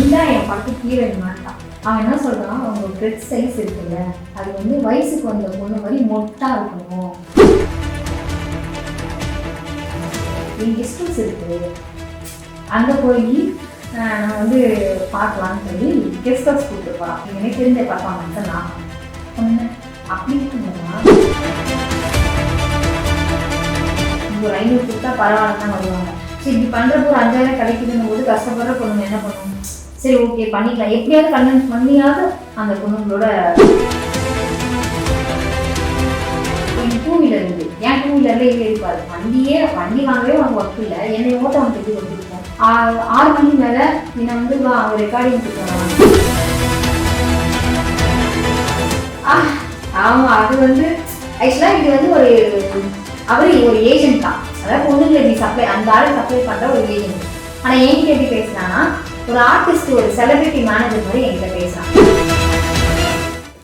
நின்றா என் பட்டு ஹீரோயின் மாட்டான். அவன் என்ன சொல்கிறான், அவங்க பிரெட் சைஸ் இருக்குல்ல, அது வந்து வயசுக்கு வந்த பொண்ணு மாதிரி மொட்டாக இருக்கணும். என் கெஸ்ட் ஹவுஸ் இருக்குது, அங்கே போய் நான் வந்து பார்க்கலான்னு சொல்லி கெஸ்ட் ஹவுஸ் கூப்பிட்டு போகிறான். எனக்கு தெரிஞ்ச பர்ஃபார்மன்ஸை நான் சொன்னேன். அப்படி இருக்குங்களா, ஒரு 500 கொடுத்தா பரவாயில்ல தான் வருவாங்க. சரி இப்படி பண்ணுறப்போ ஒரு 5000 கிடைக்குதுன்னு போது கஷ்டப்படுற பொண்ணுங்க என்ன பண்ணுவோம், சரி ஓகே பண்ணிக்கலாம், எப்படியாவது கன்வின்ஸ் பண்ணியாவது அந்த பொண்ணுங்களோட. என் 2 வீலர் இருக்குது, என் 2 வீலரில் இது இருப்பாரு, வண்டி வாங்கவே உனக்கு ஒர்க் இல்லை, என்னை ஓட்ட அவனுக்கு எப்படி வந்துருக்கோம். 6 மணி மேலே என்னை வந்து அவங்க ரெக்கார்டிங் கொடுக்குறாங்க. ஆமாம், அது வந்து ஆக்சுவலாக இது வந்து ஒரு அவர் ஒரு ஏஜென்ட் தான், அதாவது பொண்ணுங்களை இப்படி சப்ளை அந்த ஆளை சப்ளை பண்ணுற ஒரு ஏஜென்ட். ஆனால் என்கிட்ட எப்படி பேசுனான்னா ஒரு ஆர்டிஸ்ட், ஒரு செலிபிரிட்டி மேனேஜர் மாதிரி என்கிட்ட பேசுகிறான்.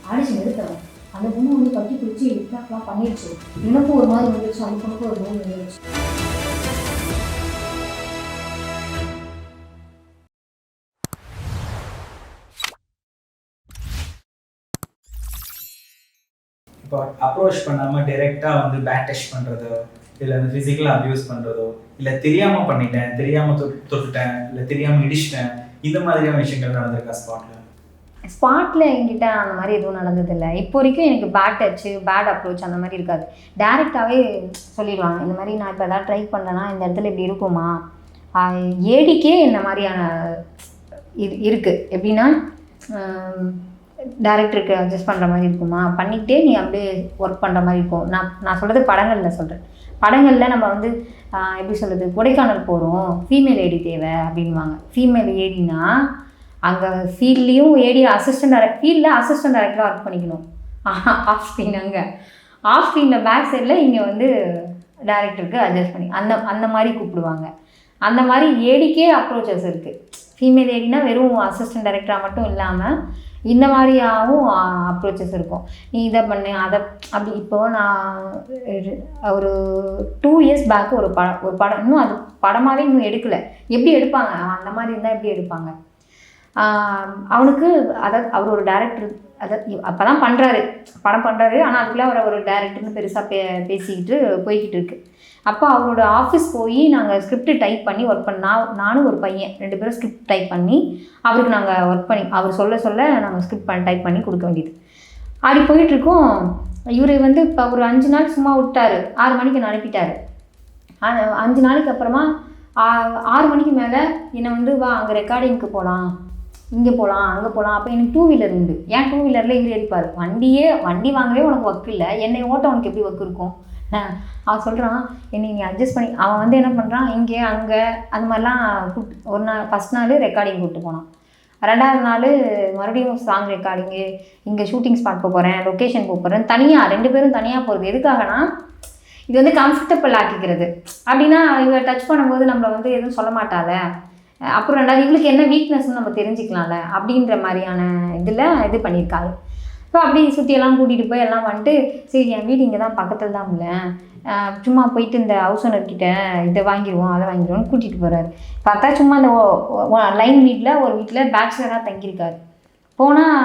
ஆடிஷன் எடுத்தவன் அந்த பொண்ணு வந்து கட்டி பிடிச்சி விட்டாக்லாம் பண்ணிடுச்சு. எனக்கும் ஒரு மாதிரி வந்துருச்சு, அந்த பொண்ணுக்கும் ஒரு மாதிரி வந்துருச்சு. இப்போ அப்ரோச் பண்ணாமல் டைரெக்டாக வந்து பேட் டச் பண்ணுறதோ, இல்லை வந்து ஃபிசிக்கலாக அப்யூஸ் பண்ணுறதோ, இல்லை தெரியாமல் பண்ணிட்டேன், தெரியாமல் தொட்டுட்டேன், இல்லை தெரியாமல் இடிச்சிட்டேன், இந்த மாதிரியான விஷயங்கள் நடந்திருக்கா ஸ்பாட்டில் என்கிட்ட அந்த மாதிரி எதுவும் நடந்ததில்லை. இப்போ வரைக்கும் எனக்கு பேட் டச்சு, பேட் அப்ரோச் அந்த மாதிரி இருக்காது. டேரெக்டாகவே சொல்லிடுவாங்க, இந்த மாதிரி நான் இப்போ எதாவது ட்ரை பண்ணுறேன்னா இந்த இடத்துல இப்படி இருக்குமா. ஏடிக்கே இந்த மாதிரியான இது இருக்குது. எப்படின்னா டேரக்டருக்கு அட்ஜஸ்ட் பண்ணுற மாதிரி இருக்குமா, பண்ணிக்கிட்டே நீ அப்படியே ஒர்க் பண்ணுற மாதிரி இருக்கும். நான் சொல்கிறது படங்களில் சொல்கிறேன். படங்களில் நம்ம வந்து எப்படி சொல்கிறது, கொடைக்கானல் போகிறோம், ஃபீமேல் ஏடி தேவை அப்படின்வாங்க. ஃபீமேல் ஏடினா அங்கே ஃபீல்ட்லேயும் ஏடி ஃபீல்டில் அசிஸ்டன்ட் டைரக்டராக ஒர்க் பண்ணிக்கணும். ஆஃப் ஸ்க்ரீன் அங்கே ஆஃப் ஸ்க்ரீனில் பேக் சைடில் இங்கே வந்து டேரக்டருக்கு அட்ஜஸ்ட் பண்ணி அந்த மாதிரி கூப்பிடுவாங்க. அந்த மாதிரி ஏடிக்கே அப்ரோச்சஸ் இருக்குது. ஃபீமேல் ஏடினா வெறும் அசிஸ்டன்ட் டைரக்டராக மட்டும் இல்லாமல் இந்த மாதிரியாகவும் அப்ரோச்சஸ் இருக்கும். நீ இதை பண்ணு அதை அப்படி. இப்போது நான் ஒரு 2 இயர்ஸ் பேக்கு ஒரு படம் இன்னும் அது படமாகவே இன்னும் எடுக்கலை. எப்படி எடுப்பாங்க, அந்த மாதிரி இருந்தால் எப்படி எடுப்பாங்க. அவனுக்கு அதாவது அவர் ஒரு டேரக்டர், அதாவது அப்போ தான் படம் பண்ணுறாரு. ஆனால் அதுக்குள்ளே அவர் ஒரு டேரக்டர்னு பெருசாக பேசிக்கிட்டு போய்கிட்டு இருக்கு. அப்போ அவரோட ஆஃபீஸ் போய் நாங்கள் ஸ்கிரிப்ட் டைப் பண்ணி ஒர்க் நானும் ஒரு பையன் 2 பேரும் ஸ்கிரிப்ட் டைப் பண்ணி அவருக்கு நாங்கள் ஒர்க் பண்ணி அவர் சொல்ல நாங்கள் ஸ்கிரிப்ட் டைப் பண்ணி கொடுக்க வேண்டியது. அப்படி போயிட்டுருக்கோம். இவர் வந்து இப்போ ஒரு 5 நாள் சும்மா விட்டார். 6 மணிக்கு நான் அனுப்பிட்டார். 5 நாளைக்கு அப்புறமா 6 மணிக்கு மேலே என்னை வந்து வா அங்கே ரெக்கார்டிங்க்கு போகலாம், இங்கே போகலாம், அங்கே போகலாம். அப்போ எனக்கு 2 வீலர் உண்டு. ஏன் 2 வீலரில் இவர் எடுப்பார். வண்டி வாங்கவே உனக்கு ஒர்க் இல்லை, என்னை ஓட்ட உனக்கு எப்படி ஒர்க் இருக்கும். அவன் சொல்கிறான், என்னை நீங்கள் அட்ஜஸ்ட் பண்ணி. அவன் வந்து என்ன பண்ணுறான், இங்கே அங்கே அந்த மாதிரிலாம் ஒரு நாள் ஃபஸ்ட் நாள் ரெக்கார்டிங் கூப்பிட்டு போனான். 2வது நாள் மறுபடியும் சாங் ரெக்கார்டிங்கு, இங்கே ஷூட்டிங் ஸ்பாட் போகிறேன், லொக்கேஷன் போகிறேன், தனியாக 2 பேரும் தனியாக போகிறது. எதுக்காகனா இது வந்து கம்ஃபர்டபுள் ஆக்கிக்கிறது. அப்படின்னா இவங்க டச் பண்ணும்போது நம்மளை வந்து எதுவும் சொல்ல மாட்டாத. அப்புறம் 2வது இவளுக்கு என்ன வீக்னஸ்ன்னு நம்ம தெரிஞ்சுக்கலாம்ல அப்படின்ற மாதிரியான இதில் இது பண்ணியிருக்காங்க. ஸோ அப்படி சுற்றியெல்லாம் கூட்டிகிட்டு போய் எல்லாம் வந்துட்டு, சரி என் வீடு இங்கே தான் பக்கத்தில் தான் இல்லை, சும்மா போயிட்டு இந்த ஹவுஸ் ஓனர்கிட்ட இதை வாங்கிடுவோம் அதை வாங்கிடுவோம்னு கூட்டிகிட்டு போகிறாரு. பார்த்தா சும்மா இந்த லைன் ஒரு வீட்டில் பேச்சுலராக தங்கியிருக்காரு. போனால்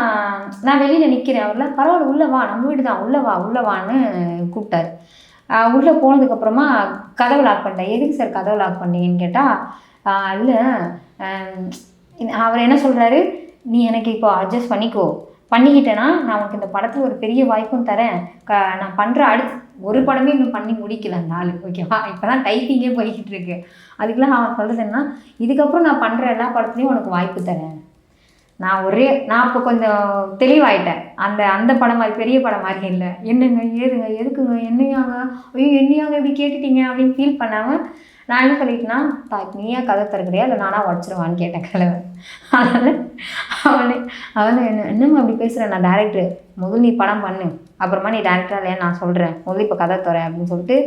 நான் வெளியில் நிற்கிறேன். அவரில் பரவாயில்ல உள்ளே வா, நம்ம வீடு தான், உள்ளே வான்னு கூப்பிட்டாரு. உள்ளே போனதுக்கப்புறமா கதவை லாக் பண்ணிட்டேன். எதுக்கு சார் கதவை லாக் பண்ணீங்கன்னு கேட்டால், இல்லை அவர் என்ன சொல்கிறாரு, நீ எனக்கு இப்போ அட்ஜஸ்ட் பண்ணிக்கிட்டேன்னா நான் உனக்கு இந்த படத்தில் ஒரு பெரிய வாய்ப்பும் தரேன். நான் பண்ணுற ஒரு படமே இன்னும் பண்ணி முடிக்கல அந்த ஆள், ஓகேவா. இப்போ தான் டைப்பிங்கே போய்கிட்டு இருக்கு. அதுக்கெல்லாம் அவன் சொல்கிறது என்ன, இதுக்கப்புறம் நான் பண்ணுற எல்லா படத்துலையும் உனக்கு வாய்ப்பு தரேன். நான் இப்போ கொஞ்சம் தெளிவாயிட்டேன். அந்த படம் மாதிரி பெரிய படம் மாதிரி இல்லை. என்னங்க ஏதுங்க எதுக்குங்க என்னையாங்க, ஐயோ என்னையாங்க இப்படி கேட்டுட்டீங்க அப்படின்னு ஃபீல் பண்ணாமல் நான் என்ன சொல்லிட்டேன்னா, நீயா கதை திறக்கிறியா இல்லை நானாக உடச்சிருவான்னு கேட்டேன் கலவை. அதனால் அவனை என்னம்மா அப்படி பேசுகிறேன், நான் டேரக்டர், முதல் நீ படம் பண்ணு, அப்புறமா நீ டேரக்டராக இல்லையா நான் சொல்கிறேன், முதல்ல இப்போ கதை தரேன் அப்படின்னு சொல்லிட்டு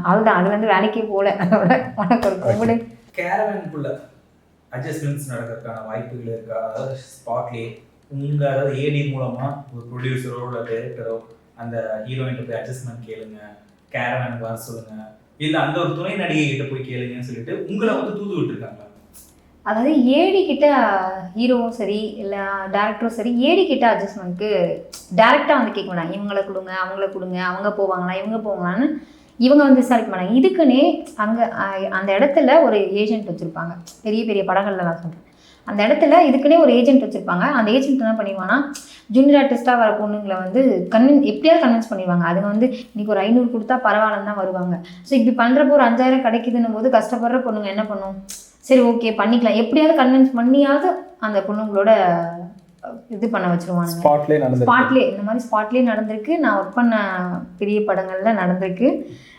அவள்தான் அது வந்து வேலைக்கே போகல. அதோட உனக்கு ஒரு கூடு கேரவனுக்குள்ள அட்ஜஸ்ட்மெண்ட்ஸ் நடக்கிறதுக்கான வாய்ப்புகள் இருக்கா? அதாவது ஸ்பாட்லேயே உங்கள் அதாவது ஏடி மூலமாக ஒரு ப்ரொடியூசரோ இல்லை டைரக்டரோ அந்த ஹீரோயின்ட்ட போய் அட்ஜஸ்ட்மெண்ட் கேளுங்க, கேரவனுக்கு வர சொல்லுங்கள், இல்லை அந்த ஒரு துணை நடிகை கிட்ட போய் கேளுங்கன்னு சொல்லிட்டு உங்களை வந்து தூது விட்டுருக்காங்களா? அதாவது ஏடி கிட்ட ஹீரோவும் சரி இல்லை டேரக்டரும் சரி ஏடி கிட்ட அட்ஜஸ்ட்மெண்ட்க்கு டேரெக்டாக வந்து கேட்க மாட்டாங்க. இவங்களை கொடுங்க அவங்கள கொடுங்க, அவங்க போவாங்களா இவங்க போவாங்களான்னு இவங்க வந்து விசாரிக்க மாட்டாங்க. இதுக்குன்னே அங்கே அந்த இடத்துல ஒரு ஏஜென்ட் வச்சுருப்பாங்க. பெரிய பெரிய படங்களில் நான் சொல்கிறேன், அந்த இடத்துல இதுக்குன்னே ஒரு ஏஜென்ட் வச்சுருப்பாங்க. அந்த ஏஜென்ட் என்ன பண்ணிடுவாங்கன்னா ஜூனியர் ஆர்டிஸ்ட்டாக வர பொண்ணுங்களை வந்து எப்படியாவது கன்வின்ஸ் பண்ணிடுவாங்க. அதுங்க வந்து இன்றைக்கி ஒரு 500 கொடுத்தா பரவாயில்லன்னு தான் வருவாங்க. ஸோ இப்படி பண்ணுறப்போ ஒரு 5000 கிடைக்குதுன்னும் போது கஷ்டப்படுற பொண்ணுங்க என்ன பண்ணும், சரி ஓகே பண்ணிக்கலாம், எப்படியாவது கன்வின்ஸ் பண்ணியாவது அந்த பொண்ணுங்களோட இது பண்ண வச்சுருவாங்க. ஸ்பாட்லேயே இந்த மாதிரி ஸ்பாட்லேயே நடந்திருக்கு. நான் ஒர்க் பண்ண பெரிய படங்களில் நடந்திருக்கு.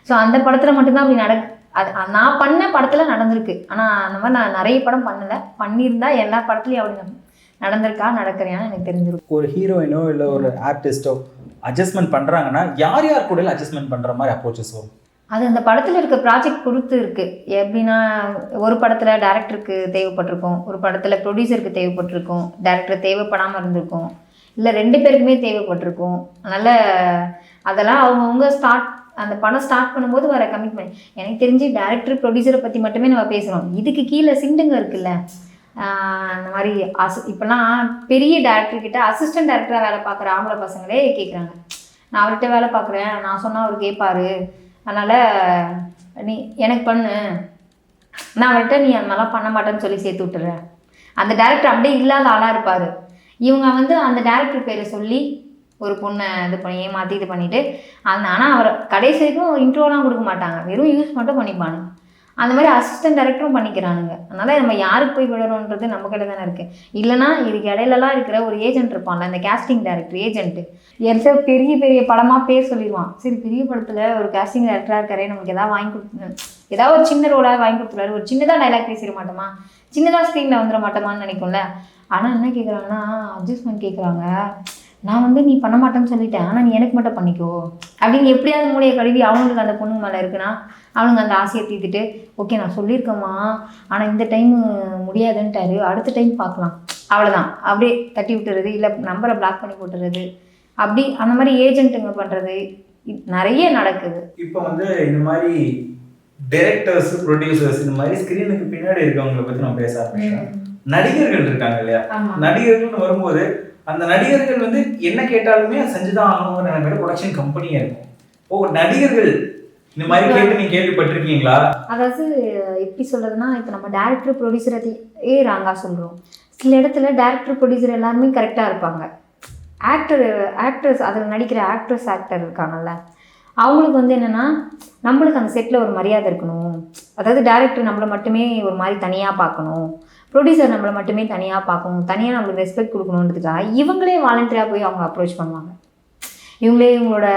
ஸோ அந்த படத்தில் மட்டும்தான் அப்படி அது நான் பண்ண படத்தில் நடந்திருக்கு. ஆனால் அந்த மாதிரி நான் நிறைய படம் பண்ணலை. பண்ணியிருந்தா எல்லா படத்துலையும் அப்படி நடக்கிறியான்னு எனக்கு தெரிஞ்சிருக்கும். ஒரு ஹீரோயினோ இல்லை ஒரு ஆர்டிஸ்டோ அட்ஜஸ்ட்மெண்ட் பண்ணுறாங்கன்னா யார் கூட அட்ஜஸ்ட்மெண்ட் பண்ணுற மாதிரி அப்ரோச்சஸ் வரும்? அது அந்த படத்தில் இருக்க ப்ராஜெக்ட் பொறுத்து இருக்குது. எப்படின்னா ஒரு படத்தில் டேரக்டருக்கு தேவைப்பட்டிருக்கும், ஒரு படத்தில் ப்ரொடியூசருக்கு தேவைப்பட்டிருக்கும், டேரக்டர் தேவைப்படாமல் இருந்திருக்கும், இல்லை 2 பேருக்குமே தேவைப்பட்டிருக்கும். அதனால் அதெல்லாம் அவங்கவுங்க அந்த படம் ஸ்டார்ட் பண்ணும்போது வர கமிட்மெண்ட். எனக்கு தெரிஞ்சு டேரக்டர் ப்ரொடியூசரை பற்றி மட்டுமே நம்ம பேசுகிறோம். இதுக்கு கீழே சிண்டுங்க இருக்குல்ல, அந்த மாதிரி இப்போலாம் பெரிய டேரக்டர்கிட்ட அசிஸ்டன்ட் டேரக்டராக வேலை பார்க்குற ஆம்பளை பசங்களே கேட்குறாங்க, நான் அவர்கிட்ட வேலை பார்க்குறேன், நான் சொன்னால் அவர் கேட்பாரு, அதனால் நீ எனக்கு பண்ணு, நான் அவர்கிட்ட நீ அந்த மாதிரிலாம் பண்ண மாட்டேன்னு சொல்லி சேர்த்து விட்டுறேன். அந்த டேரக்டர் அப்படியே இல்லாத ஆளாக இருப்பார். இவங்க வந்து அந்த டேரக்டர் பேரை சொல்லி ஒரு பொண்ணை இது பண்ணி ஏமாற்றி இது பண்ணிவிட்டு ஆனால் அவர் கடைசி வரைக்கும் இன்ட்ரோலாம் கொடுக்க மாட்டாங்க, வெறும் யூஸ் மட்டும் பண்ணிப்பானுங்க. அந்த மாதிரி அசிஸ்டன்ட் டைரக்டரும் பண்ணிக்கிறானுங்க. அதனால் நம்ம யாருக்கு போய் விடணுன்றது நம்ம கிட்ட தானே இருக்குது. இல்லைனா இதுக்கு இடையிலலாம் இருக்கிற ஒரு ஏஜென்ட் இருப்பான்ல, அந்த கேஸ்டிங் டைரக்டர் ஏஜென்ட்டு, எந்த பெரிய பெரிய படமாக பேர் சொல்லிடுவான். சரி பெரிய படத்தில் ஒரு கேஸ்டிங் டைரக்டராக இருக்காரே, நமக்கு எதாவது வாங்கி கொடுத்து ஏதாவது ஒரு சின்ன ரோலாக வாங்கி கொடுத்துருவாரு, ஒரு சின்னதாக டைலாக் பேசிட மாட்டோமா, சின்னதாக ஸ்க்ரீனில் வந்துட மாட்டோமான்னு நினைக்கும்ல. ஆனால் என்ன கேட்குறாங்கன்னா அட்ஜஸ்ட்மெண்ட் கேட்குறாங்க. நான் வந்து நீ பண்ண மாட்டேன்னு சொல்லிட்டேன், ஆனால் நீ எனக்கு மட்டும் பண்ணிக்கோ அப்படின்னு எப்படியாவது மூளையை கழுவி அவங்களுக்கு அந்த பொண்ணு மேலே இருக்குன்னா அவனுங்க அந்த ஆசையை தீர்த்துட்டு ஓகே நான் சொல்லியிருக்கேம்மா ஆனால் இந்த டைம் முடியாதுன்ட்டாரு, அடுத்த டைம் பார்க்கலாம், அவ்வளோதான் அப்படியே தட்டி விட்டுறது, இல்லை நம்பரை பிளாக் பண்ணி போட்டுறது, அப்படி அந்த மாதிரி ஏஜென்ட்டுங்க பண்ணுறது நிறைய நடக்குது. இப்போ வந்து இந்த மாதிரி டைரக்டர்ஸ் ப்ரொடியூசர்ஸ் இந்த மாதிரி ஸ்க்ரீனுக்கு பின்னாடி இருக்கவங்களை பற்றி நம்ம பேச ஆரம்பிச்சோம். நடிகர்கள் இருக்காங்க இல்லையா, நடிகர்கள்னு வரும்போது அந்த நடிகர்கள் வந்து என்ன கேட்டாலுமே செஞ்சுதான் ஆகணுங்கிற நிலைமையில ப்ரொடக்ஷன் கம்பெனியா இருக்கும். நடிகர்கள் இந்த மாதிரி கேட்டு நீங்க கேள்விப்பட்டிருக்கீங்களா? அதாவது எப்படி சொல்றதுன்னா, இப்போ நம்ம டேரக்டர் ப்ரொடியூசரை ராங்கா சொல்றோம். சில இடத்துல டேரக்டர் ப்ரொடியூசர் எல்லாருமே கரெக்டாக இருப்பாங்க. ஆக்டர்ஸ் அதில் நடிக்கிற ஆக்டர் இருக்காங்கல்ல, அவங்களுக்கு வந்து என்னென்னா நம்மளுக்கு அந்த செட்டில் ஒரு மரியாதை இருக்கணும். அதாவது டேரக்டர் நம்மளை மட்டுமே ஒரு மாதிரி தனியாக பார்க்கணும், ப்ரொடியூசர் நம்மளை மட்டுமே தனியாக பார்க்கணும், தனியாக நம்மளுக்கு ரெஸ்பெக்ட் கொடுக்கணுன்றதுக்காக இவங்களே வாலண்டியராக போய் அவங்க அப்ரோச் பண்ணுவாங்க. இவங்களே இவங்களோட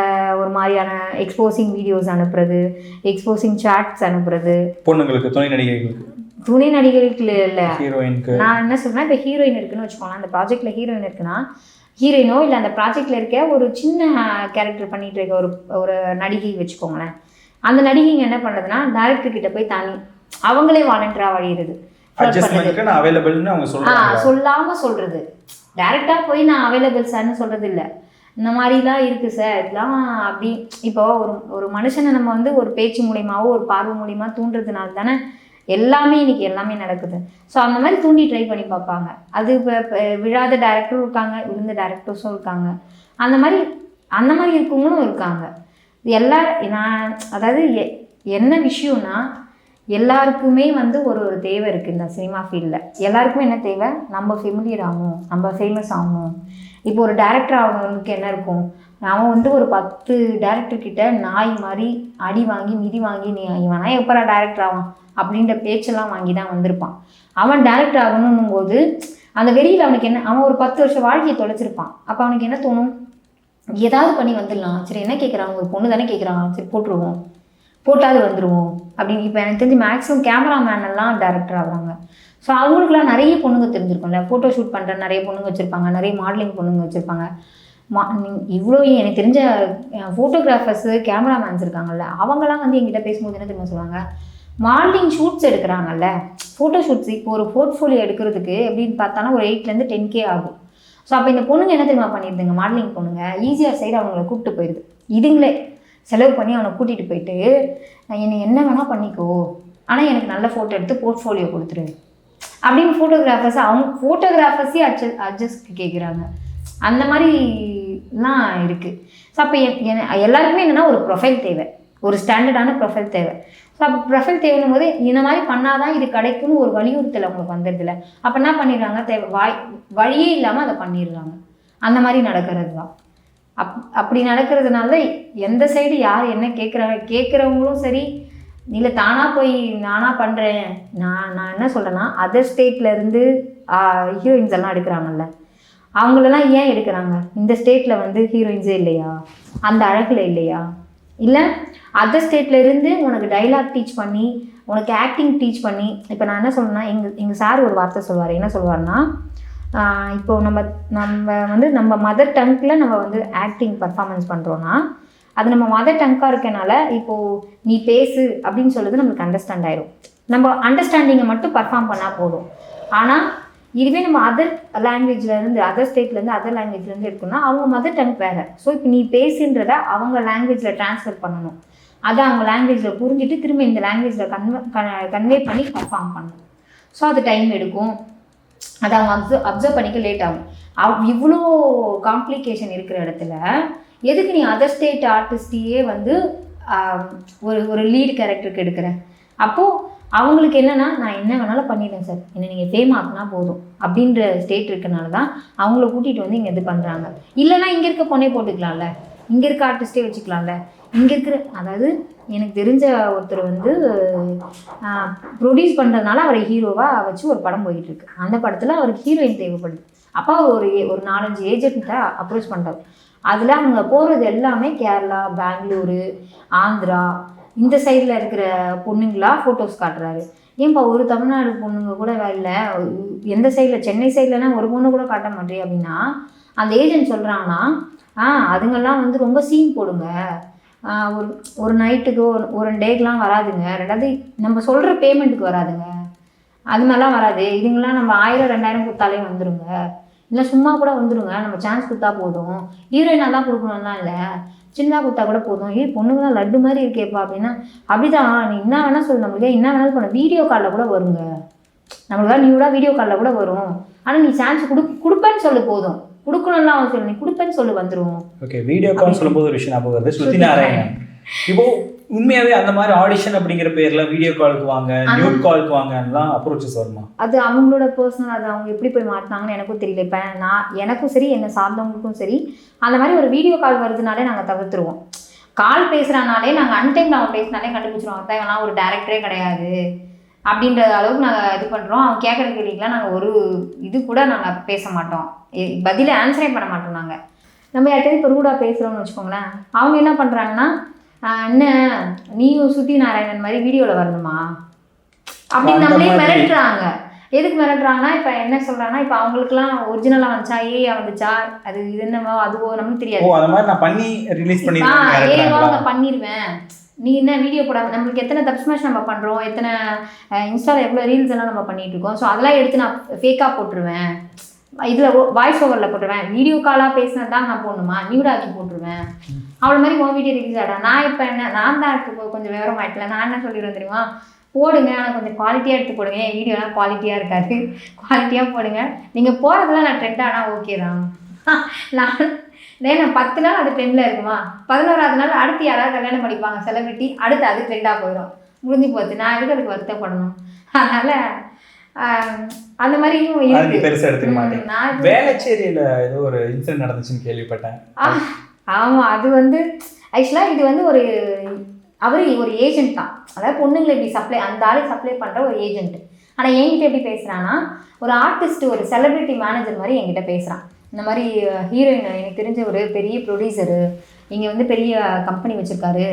ஒரு மாதிரியான எக்ஸ்போசிங் வீடியோஸ் அனுப்புறது, எக்ஸ்போசிங் சாட்ஸ் அனுப்புறது, பொண்ணுங்களுக்கு துணை நடிகர்களுக்கு இல்லை, ஹீரோயினுக்கு. நான் என்ன சொல்றேன்னா, இப்போ ஹீரோயின் இருக்குன்னு வச்சுக்கோங்களேன், அந்த ப்ராஜெக்டில் ஹீரோயின் இருக்குன்னா ஹீரோயினோ இல்லை அந்த ப்ராஜெக்டில் இருக்க ஒரு சின்ன கேரக்டர் பண்ணிகிட்டு இருக்க ஒரு நடிகை வச்சுக்கோங்களேன். அந்த நடிகைங்க என்ன பண்ணுறதுன்னா டைரக்டர் கிட்ட போய் தனி அவங்களே வாலண்டியராக வழியிறது, சொல்லாமல் சொல்கிறது. டேரெக்டாக போய் நான் அவைலபிள் சார்னு சொல்கிறது இல்லை, இந்த மாதிரிலாம் இருக்குது சார் இதெல்லாம் அப்படி. இப்போ ஒரு மனுஷனை நம்ம வந்து ஒரு பேச்சு மூலியமாவோ ஒரு பார்வை மூலியமா தூண்டுறதுனால தானே இன்றைக்கி எல்லாமே நடக்குது. ஸோ அந்த மாதிரி தூண்டி ட்ரை பண்ணி பார்ப்பாங்க. அது இப்போ விழாத டேரக்டரும் இருக்காங்க, விழுந்த டேரக்டர்ஸும் இருக்காங்க, அந்த மாதிரி இருக்கவங்களும் இருக்காங்க. நான் அதாவது என்ன விஷயம்னா, எல்லாருக்குமே வந்து ஒரு தேவை இருக்குது இந்த சினிமா ஃபீல்டில். எல்லாருக்குமே என்ன தேவை, நம்ம ஃபெமிலியர் ஆகணும், நம்ம ஃபேமஸ் ஆகணும். இப்போ ஒரு டேரக்டர் ஆகணுக்கு என்ன இருக்கும், அவன் வந்து ஒரு 10 டேரக்டர்கிட்ட நாய் மாதிரி அடி வாங்கி மிதி வாங்கி நீ இவனா எப்போ டேரக்டர் ஆவான் அப்படின்ற பேச்செல்லாம் வாங்கி தான் வந்திருப்பான். அவன் டேரக்டர் ஆகணுன்னும் போது அந்த வெறியில் அவனுக்கு என்ன, அவன் ஒரு 10 வருஷம் வாழ்க்கையை தொலைச்சிருப்பான். அப்போ அவனுக்கு என்ன தோணும், ஏதாவது பண்ணி வந்துடலாம், சரி என்ன கேட்குறான், ஒரு பொண்ணு தானே கேட்குறான், சரி போட்டுருவோம், போட்டாது வந்துடுவோம் அப்படின்னு. இப்போ எனக்கு தெரிஞ்சு மேக்ஸிமம் கேமராமேன் எல்லாம் டேரக்டர் ஆகுறாங்க. ஸோ அவங்களுக்குலாம் நிறைய பொண்ணுங்க தெரிஞ்சிருக்கும்ல, ஃபோட்டோ ஷூட் பண்ணுற நிறைய பொண்ணுங்க வச்சுருப்பாங்க, நிறைய மாடலிங் பொண்ணுங்க வச்சுருப்பாங்க. இவ்வளோ எனக்கு தெரிஞ்ச ஃபோட்டோகிராஃபர்ஸு கேமராமேன்ஸ் இருக்காங்கல்ல, அவங்களாம் வந்து எங்கிட்ட பேசும்போது என்ன தெரியுமா சொல்லுவாங்க, மாடலிங் ஷூட்ஸ் எடுக்கிறாங்கல்ல, ஃபோட்டோ ஷூட்ஸ் இப்போ ஒரு போர்ட்ஃபோலியோ எடுக்கிறதுக்கு எப்படின்னு பார்த்தாலும் ஒரு 8 to 10K ஆகும். ஸோ அப்போ இந்த பொண்ணுங்க என்ன தெரியுமா பண்ணியிருந்துங்க, மாடலிங் பொண்ணுங்க ஈஸியாக சைடு அவங்கள கூப்பிட்டு போயிடுது. இதுங்களே செலவு பண்ணி அவனை கூட்டிகிட்டு போயிட்டு என்னை என்ன வேணால் பண்ணிக்கோ, ஆனால் எனக்கு நல்ல ஃபோட்டோ எடுத்து போர்ட்ஃபோலியோ கொடுத்துரு. அப்படின்னு அவங்க ஃபோட்டோகிராஃபர்ஸே அட்ஜஸ்ட் கேட்குறாங்க. அந்த மாதிரிலாம் இருக்குது. ஸோ அப்போ எல்லாருக்குமே என்னென்னா ஒரு ப்ரொஃபைல் தேவை, ஒரு ஸ்டாண்டர்டான ப்ரொஃபைல் தேவை. ஸோ அப்போ ப்ரொஃபைல் தேவைன்னும் போது இந்த மாதிரி பண்ணால் தான் இது கிடைக்கும்னு ஒரு வலியுறுத்தல் அவங்களுக்கு வந்துடுதில்ல. அப்போ என்ன பண்ணிடுறாங்க, வழியே இல்லாமல் அதை பண்ணிடுறாங்க. அந்த மாதிரி நடக்கிறது தான். அப்படி நடக்கிறதுனால எந்த சைடு யார் என்ன கேட்குறவங்களும் சரி, இல்லை தானாக போய் நானாக பண்ணுறேன். நான் என்ன சொல்கிறேன்னா, அதர் ஸ்டேட்லேருந்து ஹீரோயின்ஸ் எல்லாம் எடுக்கிறாங்கல்ல, அவங்களெல்லாம் ஏன் எடுக்கிறாங்க? இந்த ஸ்டேட்டில் வந்து ஹீரோயின்ஸே இல்லையா? அந்த அழகில் இல்லையா? இல்லை அதர் ஸ்டேட்லேருந்து உனக்கு டைலாக் டீச் பண்ணி, உனக்கு ஆக்டிங் டீச் பண்ணி. இப்போ நான் என்ன சொல்கிறேன்னா, எங்கள் சார் ஒரு வார்த்தை சொல்லுவார். என்ன சொல்லுவார்னா, இப்போது நம்ம மதர் டங்கில் நம்ம வந்து ஆக்டிங் பர்ஃபார்மன்ஸ் பண்ணுறோன்னா, அது நம்ம மதர் டங்காக இருக்கனால இப்போது நீ பேசு அப்படின்னு சொல்லுறது நம்மளுக்கு அண்டர்ஸ்டாண்ட் ஆயிடும். நம்ம அண்டர்ஸ்டாண்டிங்கை மட்டும் பர்ஃபார்ம் பண்ணால் போதும். ஆனால் இதுவே நம்ம அதர் லாங்குவேஜ்லேருந்து, அதர் ஸ்டேட்லேருந்து, அதர் லாங்குவேஜ்லேருந்து எடுக்கணும்னா அவங்க மதர் டங் வேறு. ஸோ இப்போ நீ பேசுன்றதை அவங்க லாங்குவேஜில் ட்ரான்ஸ்ஃபர் பண்ணணும். அதை அவங்க லாங்குவேஜில் புரிஞ்சுட்டு திரும்ப இந்த லாங்குவேஜில் கன்வே பண்ணி பர்ஃபார்ம் பண்ணணும். ஸோ அது டைம் எடுக்கும். அதை அவங்க அப்சர்வ் பண்ணிக்க லேட் ஆகும். இவ்வளோ காம்ப்ளிகேஷன் இருக்கிற இடத்துல எதுக்கு நீ அதர் ஸ்டேட் ஆர்டிஸ்டையே வந்து ஒரு லீட் கேரக்டருக்கு எடுக்கிறேன்? அப்போது அவங்களுக்கு என்னென்னா, நான் என்ன வேணாலும் பண்ணிடுறேன் சார், என்னை நீங்கள் ஃபேம் ஆக்குனா போதும் அப்படின்ற ஸ்டேட் இருக்கனால தான் அவங்கள கூட்டிகிட்டு வந்து இங்கே இது பண்ணுறாங்க. இல்லைனா இங்கே இருக்க பொண்ணே போட்டுக்கலாம்ல, இங்கே இருக்க ஆர்டிஸ்டே வச்சுக்கலாம்ல. இங்கே இருக்கிற, அதாவது எனக்கு தெரிஞ்ச ஒருத்தர் வந்து ப்ரொடியூஸ் பண்ணுறதுனால அவரை ஹீரோவாக வச்சு ஒரு படம் போயிட்டுருக்கு. அந்த படத்தில் அவருக்கு ஹீரோயின் தேவைப்படுது. அப்போ ஒரு 4-5 ஏஜென்ட்டை அப்ரோச் பண்ணுறாரு. அதில் அவங்க போகிறது எல்லாமே கேரளா, பெங்களூரு, ஆந்திரா, இந்த சைடில் இருக்கிற பொண்ணுங்களா ஃபோட்டோஸ் காட்டுறாரு. ஏன்பா ஒரு தமிழ்நாடு பொண்ணுங்க கூட இல்லை, எந்த சைடில், சென்னை சைட்லலாம் ஒரு பொண்ணு கூட காட்ட மாட்டேன் அப்படின்னா, அந்த ஏஜென்ட் சொல்கிறாங்கன்னா, அதுங்கெல்லாம் வந்து ரொம்ப சீன் போடுங்க, ஒரு நைட்டுக்கு ஒரு டேக்கெலாம் வராதுங்க, ரெண்டாவது நம்ம சொல்கிற பேமெண்ட்டுக்கு வராதுங்க, அது மாதிரிலாம் வராது, இதுங்கெல்லாம் நம்ம 1000-2000 கொடுத்தாலே வந்துடுங்க, இல்லை சும்மா கூட வந்துடுங்க, நம்ம சான்ஸ் கொடுத்தா போதும், ஹீரோயினாக தான் கொடுக்கணும்லாம் இல்லை, சின்னதாக கொடுத்தா கூட போதும், பொண்ணுங்களாம் லட்டு மாதிரி இருக்கேப்பா அப்படின்னா, அப்படிதான் நீ என்ன வேணால் சொல்லு, நம்மளுக்கு என்ன வேணாலும் பண்ண, வீடியோ காலில் கூட வருங்க, நம்மளுக்காக நியூடாக வீடியோ காலில் கூட வரும். ஆனால் நீ சான்ஸ் கொடுப்பேன்னு சொல்லு, போதும், கொடுக்கணும்லாம் அவசியம், நீ கொடுப்பேன்னு சொல்லு, வந்துடும். ஓகே, வீடியோ கால் சொல்லும்போது ஒரு விஷயம் ஞாபகம் வருது, ஸ்ருதி நாராயணன். இப்போ உண்மையாவே அந்த மாதிரி ஆடிஷன் அப்படிங்கிற பேர்ல வீடியோ காலுக்கு வாங்க, நியூட் காலுக்கு வாங்கலாம் அப்ரோச்சஸ் வருமா? அது அவங்களோட பர்சனல், அது அவங்க எப்படி போய் மாட்டினாங்கன்னு எனக்கும் தெரியல. இப்போ எனக்கும் சரி, என்னை சார்ந்தவங்களுக்கும் சரி, அந்த மாதிரி ஒரு வீடியோ கால் வருதுனாலே நாங்கள் தவிர்த்துருவோம். கால் பேசுகிறானாலே நாங்கள் அன்டைம் அவன் பேசினாலே கண்டுபிடிச்சிருவோம், தான் இவனா ஒரு டேரக்டரே கிடையாது அப்படின்ற அளவுக்கு நாங்கள் இது பண்ணுறோம். அவன் கேட்குற கேள்விக்கெலாம் நாங்கள் ஒரு இது கூட நாங்கள் பேச மாட்டோம், பதிலே ஆன்சரே பண்ண மாட்டோம். நாங்கள் நம்ம யார்கிட்ட இப்போ ரூடாக பேசுகிறோம்னு வச்சுக்கோங்களேன், அவங்க என்ன பண்ணுறாங்கன்னா, என்ன நீயும் ஸ்ருதி நாராயணன் மாதிரி வீடியோவில் வரணுமா அப்படின்னு நம்மளே மிரட்டுறாங்க. எதுக்கு மிரட்டுறாங்கன்னா, இப்போ என்ன சொல்கிறாங்கன்னா, இப்போ அவங்களுக்குலாம் ஒரிஜினலாக வந்துச்சா, வந்துச்சா, அது இது என்னவோ அதுவோ நமக்கு தெரியாது. நான் பண்ணி ரிலீஸ் நான் பண்ணிடுவேன், நீ என்ன வீடியோ போட, நம்மளுக்கு எத்தனை தப் ஸ்மாஷ் நம்ம பண்ணுறோம், எத்தனை இன்ஸ்டாவில் எவ்வளோ ரீல்ஸ் எல்லாம் நம்ம பண்ணிகிட்டு இருக்கோம். ஸோ அதெல்லாம் எடுத்து நான் ஃபேக்காக போட்டுருவேன், இதில் வாய்ஸ் ஓவரில் போட்டுருவேன், வீடியோ காலாக பேசினது தான் நான் போடணுமா, நியூடாக்கி போட்டுருவேன். அவ்வளோ மாதிரி உன் வீடியோ ரிலீஸ் ஆகிடா. நான் இப்போ என்ன, நான் தான் எடுத்து கொஞ்சம் விவரம் ஆகிட்டல, நான் என்ன சொல்லிடுவேன் தெரியுமா, போடுங்க, ஆனால் கொஞ்சம் குவாலிட்டியாக எடுத்து போடுங்க, என் வீடியோலாம் குவாலிட்டியாக இருக்காது, குவாலிட்டியாக போடுங்க, நீங்கள் போகிறதுலாம் நான் ட்ரெண்ட் ஆனால் ஓகே தான். நான் 10 நாள் அது ட்ரெண்டில் இருக்குமா, 11ஆவது நாள் அடுத்து யாராவது கல்யாணம் பண்ணிப்பாங்க செலிபிரிட்டி, அடுத்து அது ட்ரெண்டாக போயிடும், முடிஞ்சு போச்சு. நான் எதுக்கு அதுக்கு வருத்தப்படணும்? அதனால் அந்த மாதிரி பெருசாக எடுத்துக்க மாட்டேன். நான் வேளச்சேரியில் ஏதோ ஒரு இன்சிடென்ட் நடந்துச்சுன்னு கேள்விப்பட்டேன். ஆமாம், அது வந்து ஆக்சுவலாக இது வந்து அவர் ஒரு ஏஜென்ட் தான், அதாவது பொண்ணுங்களை இப்படி சப்ளை, அந்த ஆளுக்கு சப்ளை பண்ணுற ஒரு ஏஜென்ட். ஆனால் என்கிட்ட எப்படி பேசுகிறான்னா, ஒரு ஆர்டிஸ்ட், ஒரு செலிபிரிட்டி மேனேஜர் மாதிரி என்கிட்ட பேசுகிறான். இந்த மாதிரி ஹீரோயின், எனக்கு தெரிஞ்ச ஒரு பெரிய ப்ரொடியூசரு, இங்கே வந்து பெரிய கம்பெனி வச்சுருக்காரு,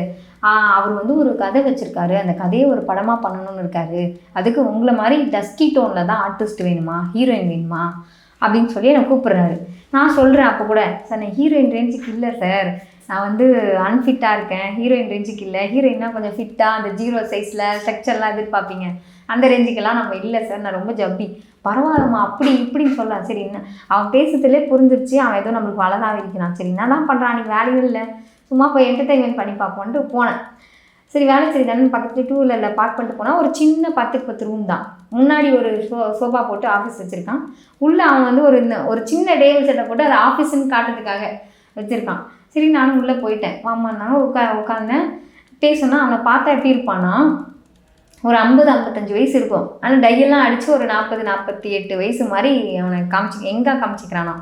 அவர் வந்து ஒரு கதை வச்சுருக்காரு, அந்த கதையை ஒரு படமாக பண்ணணும்னு இருக்காரு, அதுக்கு உங்களை மாதிரி டஸ்கி டோனில் தான் ஆர்டிஸ்ட் வேணுமா, ஹீரோயின் வேணுமா அப்படின்னு சொல்லி என்னை கூப்பிட்றாரு. நான் சொல்கிறேன் அப்போ கூட, சார் நான் ஹீரோயின் ரேஞ்சுக்கு இல்லை சார், நான் வந்து அன்ஃபிட்டாக இருக்கேன், ஹீரோயின் ரேஞ்சுக்கு இல்லை, ஹீரோயின்னா கொஞ்சம் ஃபிட்டாக அந்த 0 சைஸில் ஸ்ட்ரக்சர்லாம் எதிர்பார்ப்பீங்க, அந்த ரேஞ்சுக்கெல்லாம் நம்ம இல்லை சார், நான் ரொம்ப ஜப்பி. பரவாயில்லம்மா அப்படி இப்படின்னு சொல்லலாம். சரி, என்ன அவன் பேசுறதுலே புரிஞ்சிருச்சு, அவன் ஏதோ நம்மளுக்கு வளதாக இருக்கிறான், சரி என்ன தான் பண்ணுறான், அன்றைக்கி வேலையும் இல்லை, சும்மா போய் என்டர்டைன்மெண்ட் பண்ணி பார்ப்போன்ட்டு போனேன். சரி வேலை சரி தானே, பக்கத்துல 2 வீலரில் பார்க் பண்ணிட்டு போனால் ஒரு சின்ன 10-10 ரூம் தான். முன்னாடி ஒரு சோஃபா போட்டு ஆஃபீஸ் வச்சுருக்கான். உள்ளே அவன் வந்து ஒரு சின்ன டேபிள் செட்டை போட்டு அதை ஆஃபீஸுன்னு காட்டுறதுக்காக வச்சுருக்கான். சரி நானும் உள்ளே போயிட்டேன். வாமான்னாங்க, உட்காந்தேன். பேசணுன்னா அவனை பார்த்தா எப்படி இருப்பானா, ஒரு 50-55 வயசு இருக்கும். ஆனால் டையெல்லாம் அடித்து ஒரு 40-48 வயசு மாதிரி அவனை எங்கே காமிச்சிக்கிறானா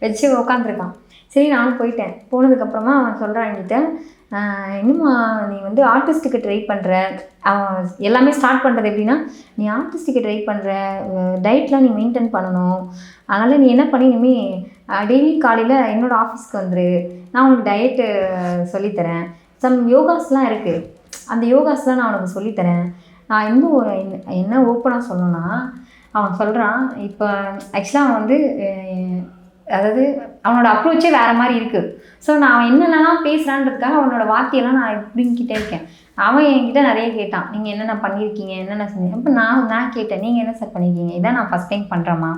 வச்சு உட்காந்துருக்கான். சரி நானும் போயிட்டேன். போனதுக்கப்புறமா அவன் சொல்கிறான் என்கிட்ட, இன்னும்மா நீ வந்து ஆர்டிஸ்ட்டுக்கு ட்ரை பண்ணுற, அவன் எல்லாமே ஸ்டார்ட் பண்ணுறது எப்படின்னா, நீ ஆர்டிஸ்ட்டுக்கு ட்ரை பண்ணுற, டயட்லாம் நீ மெயின்டைன் பண்ணணும். அதனால் நீ என்ன பண்ணி இனிமேல் டெய்லி காலையில் என்னோடய ஆஃபீஸ்க்கு வந்துரு, நான் உனக்கு டயட்டு சொல்லித்தரேன். சம் யோகாஸ்லாம் இருக்குது, அந்த யோகாஸ்லாம் நான் உனக்கு சொல்லித்தரேன். நான் இன்னும் என்ன ஓப்பனாக சொல்லணும்னா, அவன் சொல்கிறான் இப்போ ஆக்சுவலாக அவன் வந்து அதாவது அவனோட அப்ரோச்சே வேறு மாதிரி இருக்குது. ஸோ நான் அவன் என்னென்னலாம் பேசுகிறான்றதுக்காக அவனோட வார்த்தையெல்லாம் நான் இப்படிங்கிட்டே இருக்கேன். அவன் என்கிட்ட நிறைய கேட்டான், நீங்கள் என்னென்ன பண்ணியிருக்கீங்க, என்னென்ன செஞ்சீங்க. அப்போ நான் கேட்டேன், நீங்கள் என்ன சார் பண்ணியிருக்கீங்க? இதான் நான் ஃபஸ்ட் டைம் பண்ணுறேம்மா,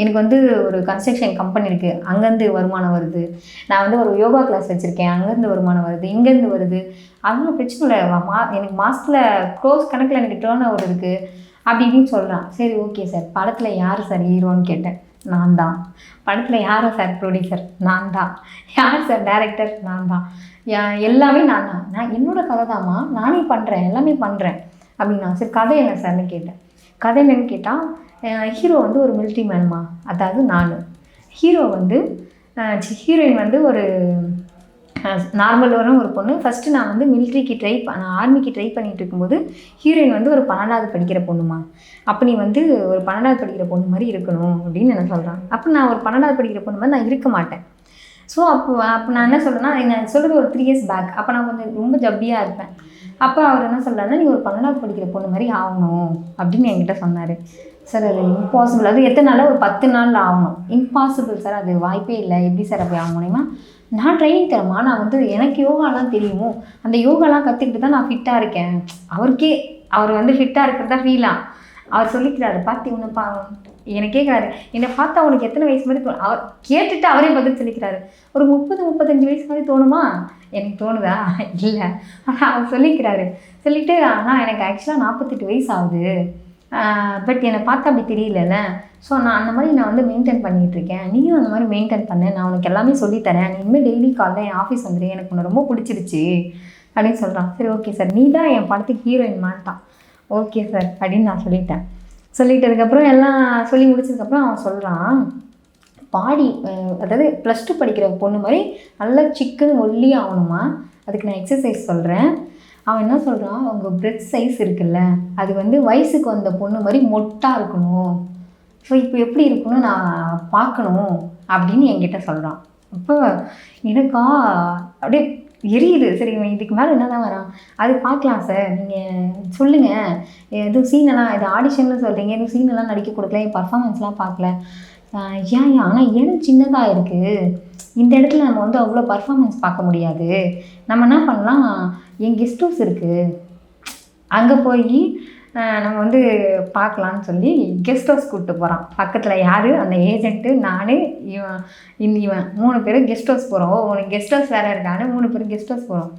எனக்கு வந்து ஒரு கன்ஸ்ட்ரக்ஷன் கம்பெனி இருக்குது, அங்கேருந்து வருமானம் வருது. நான் வந்து ஒரு யோகா கிளாஸ் வச்சுருக்கேன், அங்கேருந்து வருமானம் வருது, இங்கேருந்து வருது. அதெல்லாம் பிரச்சனை இல்லை, எனக்கு மாதத்தில் க்ரோஸ் கணக்கில் எனக்கு டேர்ன் ஓவர் இருக்குது அப்படி இப்படின்னு சொல்கிறான். சரி ஓகே சார், படத்தில் யார் சார் ஹீரோன்னு கேட்டேன். நான் தான். படத்தில் யார் சார் ப்ரொடியூசர்? நான் தான். யார் சார் டைரக்டர்? நான் தான். எல்லாமே நான் தான். நான் என்னோடய கதை தாம்மா, நானே பண்ணுறேன், எல்லாமே பண்ணுறேன் அப்படின்னா. சரி கதை என்ன சார்னு கேட்டேன். கதை என்னன்னு கேட்டால், ஹீரோ வந்து ஒரு மிலிட்ரி மேனுமா, அதாவது நான். ஹீரோயின் வந்து ஒரு நார்மலான ஒரு பொண்ணு. ஃபஸ்ட்டு நான் வந்து நான் ஆர்மிக்கு ட்ரை பண்ணிகிட்டு இருக்கும்போது ஹீரோயின் வந்து ஒரு 12வது படிக்கிற பொண்ணுமா. அப்போ நீ வந்து ஒரு 12வது படிக்கிற பொண்ணு மாதிரி இருக்கணும் அப்படின்னு என்ன சொல்கிறாங்க. அப்போ நான் ஒரு 12வது படிக்கிற பொண்ணு மாதிரி நான் இருக்க மாட்டேன். ஸோ அப்போ நான் என்ன சொல்கிறேன்னா, நான் சொல்கிறது ஒரு 3 இயர்ஸ் பேக். அப்போ நான் கொஞ்சம் ரொம்ப ஜப்பியாக இருப்பேன். அப்போ அவர் என்ன சொல்கிறாருன்னா, நீ ஒரு 12வது படிக்கிற பொண்ணு மாதிரி ஆகணும் அப்படின்னு என்கிட்ட சொன்னார். சார் அது இம்பாசிபிள். அது எத்தனை நாளில்? ஒரு 10 நாளில் ஆகணும். இம்பாசிபிள் சார், அது வாய்ப்பே இல்லை. எப்படி சார் அப்படி ஆக முடியுமா? நான் ட்ரைனிங் தரேம்மா, நான் வந்து எனக்கு யோகாலாம் தெரியுமோ, அந்த யோகாலாம் கற்றுக்கிட்டு தான் நான் ஃபிட்டாக இருக்கேன். அவர் வந்து ஃபிட்டாக இருக்கிறதா ஃபீலாக அவர் சொல்லிக்கிறாரு. பார்த்து உன்னை என்னை கேட்குறாரு, என்னை பார்த்தா அவனுக்கு எத்தனை வயசு மாதிரி அவர் கேட்டுட்டு அவரே பதில் சொல்லிக்கிறாரு. ஒரு 30-35 வயசு மாதிரி தோணுமா? எனக்கு தோணுதா? இல்லை. ஆனால் அவர் சொல்லிக்கிறாரு. சொல்லிவிட்டு, ஆனால் எனக்கு ஆக்சுவலாக 48 வயசு ஆகுது, பட் என்னை பார்த்தா அப்படி தெரியலல்ல. ஸோ நான் அந்த மாதிரி நான் வந்து மெயின்டைன் பண்ணிகிட்ருக்கேன், நீயும் அந்த மாதிரி மெயின்டைன் பண்ணு, நான் உனக்கு எல்லாமே சொல்லித்தரேன், நீ இனிமேல் டெய்லி காலையில் என் ஆஃபீஸ் வந்துடு, எனக்கு உன்னை ரொம்ப பிடிச்சிருச்சு அப்படின்னு சொல்கிறான். சரி ஓகே சார், நீ தான் என் படத்துக்கு ஹீரோயின் மாட்டான். ஓகே சார் அப்படின்னு நான் சொல்லிட்டதுக்கப்புறம் எல்லாம் சொல்லி முடிச்சதுக்கப்புறம் அவன் சொல்கிறான், பாடி அதாவது +2 படிக்கிற பொண்ணு மாதிரி நல்லா சிக்கன் ஒல்லி ஆகணுமா, அதுக்கு நான் எக்ஸசைஸ் சொல்கிறேன். அவன் என்ன சொல்கிறான், உங்கள் பிரெத் சைஸ் இருக்குல்ல, அது வந்து வயசுக்கு வந்த பொண்ணு மாதிரி மொட்டாக இருக்கணும். ஸோ இப்போ எப்படி இருக்குன்னு நான் பார்க்கணும் அப்படின்னு என்கிட்ட சொல்கிறான். அப்போ எனக்கா அப்படியே எரியுது. சரி இதுக்கு மேலே என்ன தான் வரான், அது பார்க்கலாம் சார், நீங்கள் சொல்லுங்கள், எதுவும் சீனெல்லாம் இது ஆடிஷன்னு சொல்கிறீங்க, எதுவும் சீனெல்லாம் நடிக்க கொடுக்கல, என் பர்ஃபார்மன்ஸ்லாம் பார்க்கல. ஏன் ஆனால் இடம் சின்னதாக இருக்குது, இந்த இடத்துல நம்ம வந்து அவ்வளோ பர்ஃபார்மன்ஸ் பார்க்க முடியாது, நம்ம என்ன பண்ணலாம், என் கெஸ்ட் ஹவுஸ் இருக்குது, அங்கே போய் நம்ம வந்து பார்க்கலான்னு சொல்லி கெஸ்ட் ஹவுஸ் கூப்பிட்டு போகிறான். பக்கத்தில் யார், அந்த ஏஜென்ட்டு, நான், இவன் 3 பேரும் கெஸ்ட் ஹவுஸ் போகிறோம். உனக்கு கெஸ்ட் ஹவுஸ் வேறு இருக்கான்னு 3 பேரும் கெஸ்ட் ஹவுஸ் போகிறோம்.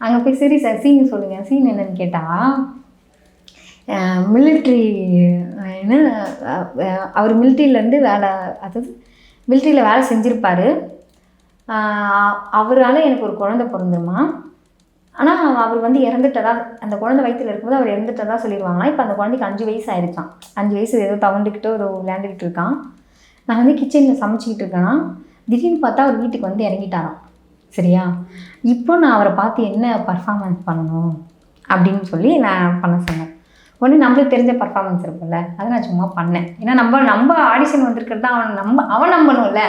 அங்கே போய் சரி சார் சீன் சொல்லுங்கள். சீன் என்னன்னு கேட்டால், மிலிட்ரி அவர் மிலிட்ரியிலேருந்து மிலிட்ரியில் வேலை செஞ்சுருப்பார். அவரால் எனக்கு ஒரு குழந்தை பிறந்துருமா. ஆனால் அவர் வந்து இறந்துட்டதா, அந்த குழந்தை வயிற்றில் இருக்கும்போது அவர் இறந்துட்டதா சொல்லிடுவாங்களாம். இப்போ அந்த குழந்தைக்கு 5 வயசு ஆயிடுச்சான். 5 வயசு ஏதோ தவண்டுக்கிட்டோ ஏதோ விளையாண்டுக்கிட்டு இருக்கான். நான் வந்து கிச்சனில் சமைச்சிக்கிட்டு இருக்கேன்னா திடீர்னு பார்த்தா அவர் வீட்டுக்கு வந்து இறங்கிட்டாராம். சரியா, இப்போ நான் அவரை பார்த்து என்ன பர்ஃபார்மன்ஸ் பண்ணணும் அப்படின்னு சொல்லி நான் பண்ண சொன்னேன். ஒன்று நம்மளுக்கு தெரிஞ்ச பர்ஃபார்மன்ஸ் இருக்கும்ல, அதை நான் சும்மா பண்ணேன். ஏன்னா நம்ம ஆடிஷன் வந்திருக்கிறது தான் அவன் நம்பணும்ல,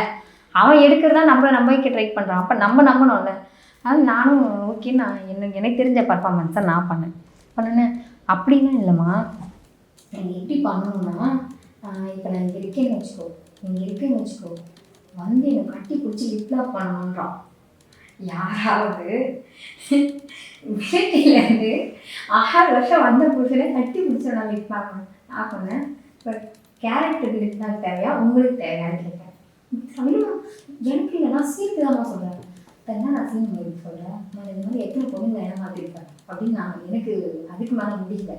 அவன் எடுக்கிறதா நம்மளை நம்ப வைக்க ட்ரை பண்ணுறான். அப்போ நம்ம நம்பணும்ல. அது நானும் ஓகே, நான் எனக்கு தெரிஞ்ச பர்ஃபார்மன்ஸை நான் பண்ணினேன். அப்படின்னா இல்லைம்மா, நீங்கள் எப்படி பண்ணணும்னா, இப்போ நான் இங்கே இருக்கேன்னு வச்சுக்கோ, வந்து என்னை கட்டி பிடிச்சி லிப்லாக் பண்ணணுன்றான். யாராவது வீட்டிலேருந்து 6 வருஷம் வந்த புருஷனை கட்டி பிடிச்ச நான் லிப்லாக் நான் பண்ணேன். இப்போ கேரக்டருக்கு லிப்லாக் தேவையா, உங்களுக்கு தேவையான்னு கேட்குறேன். எனக்கு இல்லை, நான் சீட்டு தான் சொல்கிறேன். என்ன நான் சீன் உங்களுக்கு சொல்கிறேன், நான் இந்த மாதிரி எத்தனை பொண்ணுங்க என்ன மாதிரி இருப்பேன் அப்படின்னு எனக்கு அதுக்கு மேலே முடியல.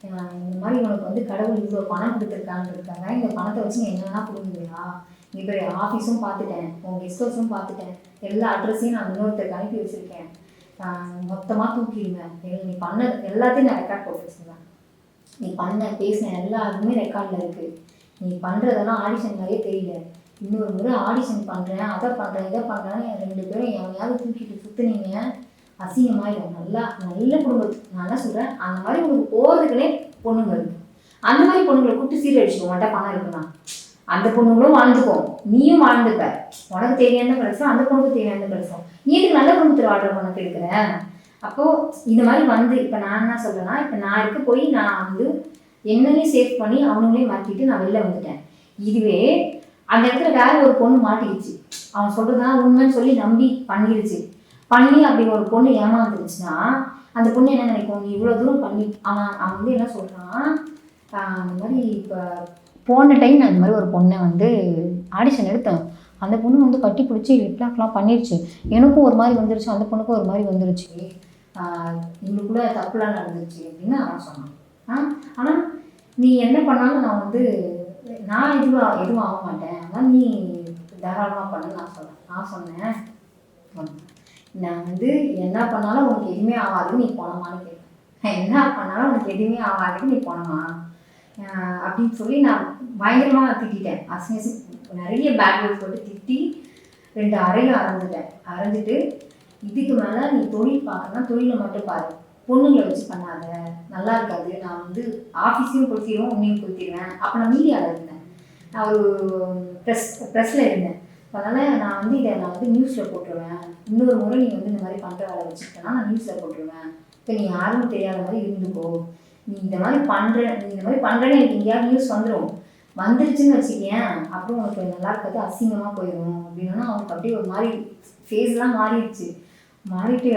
இந்த மாதிரி உனக்கு வந்து கடவுள் இவ்வளோ பணம் கொடுத்துருக்கான்றதுக்காக இந்த பணத்தை வச்சு நீ என்னென்னா கொடுக்குறியா, இப்போ ஆஃபீஸும் பார்த்துட்டேன், உன் கெஸ்ட் ஹவுஸும் பார்த்துட்டேன், எல்லா அட்ரஸையும் நான் இன்னொருத்தருக்கு அனுப்பி வச்சுருக்கேன், மொத்தமாக தூக்கிடுவேன், நீ பண்ண எல்லாத்தையும் நான் ரெக்கார்ட் போட்டு வச்சுருவேன், நீ பண்ண பேசின எல்லாருமே ரெக்கார்டில் இருக்குது, நீ பண்ணுறதெல்லாம் ஆடிஷன் மாதிரியே தெரியல, இன்னொரு முறை ஆடிஷன் பண்ணுறேன், அதை பண்ணுறேன், இதை பண்ணுறேன்னு 2 பேரும் எவனையாவது தூக்கிட்டு சுற்றுனீங்க, அசிங்கமாயிடும். நல்ல குடும்பத்துக்கு நான் என்ன சொல்கிறேன், அந்த மாதிரி உங்களுக்கு போகிறதுக்குனே பொண்ணுங்க இருக்குது, அந்த மாதிரி பொண்ணுங்களை கூப்பிட்டு சீரழிச்சுக்கோ, உன்ட்ட பணம் இருக்குன்னா அந்த பொண்ணுங்களும் வாழ்ந்துக்கும், நீயும் வாழ்ந்துப்ப, உனக்கு தேவையான கிடைச்சோம், அந்த பொண்ணுக்கு தேவையான கிடைச்சோம், நீ இதுக்கு நல்ல குடும்பத்தில் வாழ்கிற பொண்ணுக்கு எடுக்கிற. அப்போது இந்த மாதிரி வந்து இப்போ நான் என்ன சொல்கிறேன்னா, இப்போ நான் இருக்க போய் நான் வந்து என்னையும் சேவ் பண்ணி அவனுங்களையும் மாற்றிட்டு நான் வெளில வந்துட்டேன். இதுவே அந்த இடத்துல வேற ஒரு பொண்ணு மாட்டிக்கிச்சு, அவன் சொல்கிறதான் உண்மைன்னு சொல்லி நம்பி பண்ணி அப்படி ஒரு பொண்ணு ஏமாந்துருச்சுன்னா அந்த பொண்ணு என்ன நினைக்கும், நீ இவ்வளோ தூரம் பண்ணி அவன் வந்து என்ன சொல்கிறான், அந்த மாதிரி இப்போ போன டைம் நான் இந்த மாதிரி ஒரு பொண்ணை வந்து ஆடிஷன் எடுத்தேன், அந்த பொண்ணு வந்து கட்டி பிடிச்சி லிப்லாக்லாம் பண்ணிருச்சு, எனக்கும் ஒரு மாதிரி வந்துருச்சு, அந்த பொண்ணுக்கும் ஒரு மாதிரி வந்துருச்சு, இவங்களுக்கு கூட தப்புலாம் நடந்துருச்சு அப்படின்னு அவன் சொன்னான். ஆனால் நீ என்ன பண்ணாலும் நான் வந்து நான் எதுவும் ஆக மாட்டேன், ஆனால் நீ தாராளமாக பண்ணு நான் சொன்னேன் நான் வந்து என்ன பண்ணாலும் உனக்கு எதுவுமே ஆகாதுன்னு நீ போனமான்னு கேட்பேன், என்ன பண்ணாலும் உனக்கு எதுவுமே ஆகாதுன்னு நீ போனமா அப்படின்னு சொல்லி நான் பயங்கரமாக திட்டேன், நிறைய பேட் வேர்ட்ஸ் போட்டு திட்டி 2 அறையும் அரைஞ்சிட்டு இதுக்கு மேலே நீ தொழில் பார்க்கணும்னா தொழிலை மட்டும் பாரு, பொண்ணுங்களை வச்சு பண்ணாத, நல்லா இருக்காது, நான் வந்து ஆஃபீஸையும் கொடுத்திடுவேன், உன்னையும் கொடுத்திடுவேன். அப்போ நான் மீடியாவில் இருந்தேன், நான் ஒரு ப்ரெஸ்ஸில் இருந்தேன், அதனால் நான் வந்து இதை நியூஸில் போட்டுருவேன், இன்னொரு முறை நீ வந்து இந்த மாதிரி பண்ணுற வேலை வச்சுக்கிட்டேன்னா நான் நியூஸில் போட்டுருவேன், இப்போ நீ யாரும் தெரியாத மாதிரி இருந்துக்கோ, நீ இந்த மாதிரி பண்ணுறேன்னு எனக்கு எங்கேயாவது நியூஸ் வந்துருச்சுன்னு வச்சுக்கேன், அப்புறம் உனக்கு நல்லா இருக்காது, அசிங்கமாக போயிடும் அப்படின்னா அவனுக்கு அப்படியே ஒரு மாதிரி ஃபேஸ்லாம் மாறிட்டு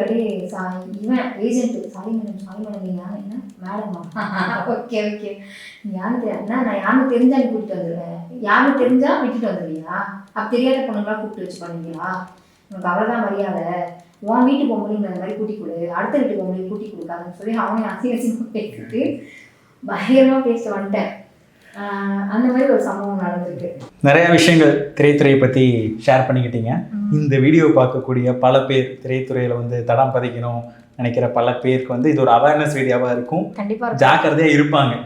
அப்படியே இவன் ஏஜென்ட்டு சாரி மேடம் நீ யாரும் என்ன மேடமா ஓகே யாரும் தெரியாது நான் யாரும் தெரிஞ்சா நீ கூப்பிட்டு வந்துடுவேன், யாரும் தெரிஞ்சா விட்டுட்டு வந்துடுவியா, அப்போ தெரியாத பொண்ணுங்களாம் கூப்பிட்டு வச்சு பண்ணுவீங்களா, உனக்கு அவ்வளோதான் மரியாதை, உன் வீட்டு பொம்பளைங்க அந்த மாதிரி கூட்டி கொடு, அடுத்த வீட்டு பொம்பளைங்க கூட்டி கொடுக்காதுன்னு சொல்லி அவனை அசிங்கமாக பேசிட்டு பயங்கரமாக பேசிட்டு வந்துட்டேன். அந்த மாதிரி ஒரு சம்பவம் நடந்திருக்கு. நிறைய விஷயங்கள் திரைத்துறையை பற்றி ஷேர் பண்ணிக்கிட்டீங்க. இந்த வீடியோ பார்க்கக்கூடிய பல பேர் திரைத்துறையில் வந்து தடம் பதிக்கணும் நினைக்கிற பல பேருக்கு வந்து இது ஒரு அவேர்னஸ் வீடியோவாக இருக்கும். கண்டிப்பாக ஜாக்கிரதையாக இருப்பாங்க.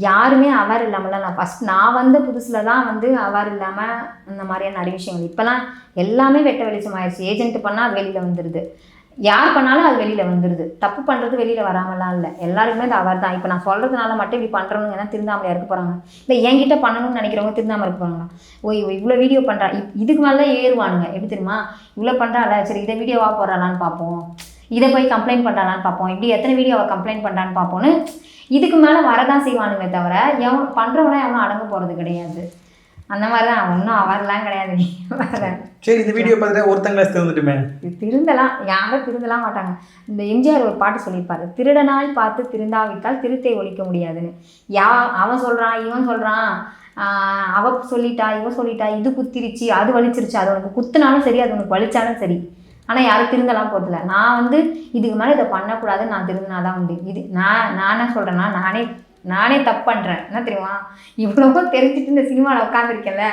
யாருமே அவேர் இல்லாமலாம் நான் வந்த புதுசில் தான் வந்து அவேர் இல்லாமல் இந்த மாதிரியான நிறைய விஷயங்கள் இப்போலாம் எல்லாமே வெட்ட வெளிச்சம் ஆயிடுச்சு. ஏஜென்ட் பண்ணால் அது வெளியில் வந்துடுது, யார் பண்ணாலும் அது வெளியில் வந்துடுது. தப்பு பண்ணுறது வெளியில் வராமலாம் இல்லை, எல்லாருக்குமே அது அவர் தான். இப்போ நான் சொல்கிறதுனால மட்டும் இப்படி பண்ணுறவங்க ஏன்னா திருந்தாமலையாக இருக்க போகிறாங்க, இல்லை என்கிட்ட பண்ணணும்னு நினைக்கிறவங்க திருந்தாமல் இருக்க போகிறாங்களா, இவ்வளோ வீடியோ பண்ணுறா இதுக்கு மேலே தான் ஏறுவானுங்க. எப்படி தெரியுமா, இவ்வளோ பண்ணுறாள் சரி இதை வீடியோவாக போடுறாளான்னு பார்ப்போம், இதை போய் கம்ப்ளைண்ட் பண்ணுறாளான்னு பார்ப்போம், இப்படி எத்தனை வீடியோ அவள் கம்ப்ளைண்ட் பண்ணுறான்னு பார்ப்போன்னு இதுக்கு மேலே வரதான் செய்வானுங்க தவிர பண்ணுறவனா எவனும் அடங்க போகிறது கிடையாது. அந்த மாதிரி தான் ஒன்றும் அவர்லாம் கிடையாது. சரி இந்த வீடியோ பார்த்துட்டு ஒருத்தங்கள திருந்துட்டுமே திருந்தலாம், யாரும் திருந்தலாம் மாட்டாங்க. இந்த எம்ஜிஆர் ஒரு பாட்டு சொல்லியிருப்பாரு, திருடனாய் பார்த்து திருந்தாவிட்டால் திருத்தை ஒழிக்க முடியாதுன்னு. அவன் சொல்கிறான் இவன் சொல்கிறான், அவ சொல்லிட்டா இவன் சொல்லிட்டா, இது குத்திருச்சு அது வலிச்சிருச்சு, அது உனக்கு குத்துனாலும் சரி அது உனக்கு வலிச்சாலும் சரி, ஆனால் யாரும் திருந்தலாம் போகிறதில்ல. நான் வந்து இதுக்கு மேலே இதை பண்ணக்கூடாதுன்னு நான் திருந்தினாதான் உண்டு. இது நான் என்ன சொல்கிறேன்னா நானே தப்பு பண்ணுறேன். என்ன தெரியுமா, இவ்வளோ தெரிஞ்சுட்டு இந்த சினிமாவில் உட்காந்துருக்கேன்ல,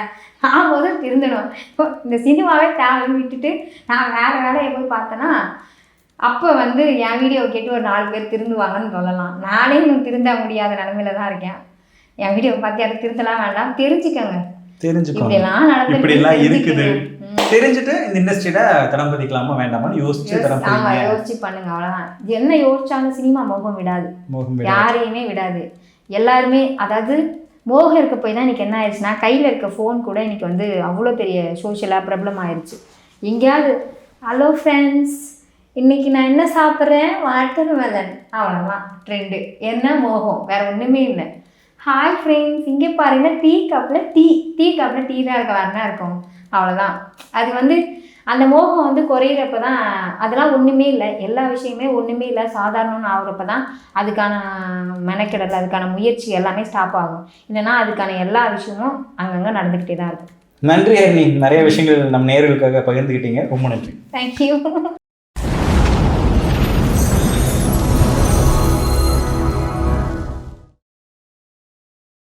நான் முதல்ல திருந்தணும். இப்போ இந்த சினிமாவே தேவைன்னு விட்டுட்டு நான் வேறு வேலையை போய் பார்த்தேன்னா அப்போ வந்து என் வீடியோவை கேட்டு ஒரு 4 பேர் திருந்துவாங்கன்னு சொல்லலாம். நானே இன்னும் திருந்த முடியாத நிலமையில தான் இருக்கேன். என் வீடியோவை பார்த்து யாரும் திருந்தலாம் வேண்டாம், தெரிஞ்சுக்கோங்க இப்படிலாம் இருக்குது, தெரிஞ்சுட்டு இந்த இண்டஸ்ட்ரியில தடம் பதிக்கலாமா வேண்டாமான்னு யோசிச்சு பண்ணுங்க. அவ்வளோதான். என்ன யோசிச்சாலும் சினிமா மோகம் விடாது, யாரையுமே விடாது. எல்லாருமே அதாவது மோகம் இருக்க போய் தான் இன்றைக்கி என்ன ஆயிடுச்சுன்னா கையில் இருக்க ஃபோன் கூட இன்றைக்கி வந்து அவ்வளோ பெரிய சோஷியலாக ப்ராப்ளம் ஆயிடுச்சு. எங்கேயாவது ஹலோ ஃப்ரெண்ட்ஸ் இன்றைக்கி நான் என்ன சாப்பிட்றேன் வாட்டர் மெலன், அவ்வளோதான் ட்ரெண்டு. என்ன மோகம், வேறு ஒன்றுமே இல்லை. ஹாய் ஃப்ரெண்ட்ஸ் இங்கே பாருங்கள் டீ கப்பில் டீ தான் இருக்க வேறு என்ன இருக்கும், அவ்வளோதான். அது வந்து அந்த மோகம் வந்து குறையிறப்ப தான் அதெல்லாம் ஒன்றுமே இல்லை, எல்லா விஷயமே ஒன்றுமே இல்லை சாதாரணம்னு ஆகுறப்ப தான் அதுக்கான மெனக்கெடல் அதுக்கான முயற்சி எல்லாமே ஸ்டாப் ஆகும். இல்லைன்னா அதுக்கான எல்லா விஷயமும் அங்கங்கே நடந்துக்கிட்டே தான் இருக்கும். நன்றி ஹரிணி, நிறைய விஷயங்கள் நம்ம நேயர்களுக்காக பகிர்ந்துக்கிட்டீங்க, ரொம்ப நன்றி. தேங்க்யூ.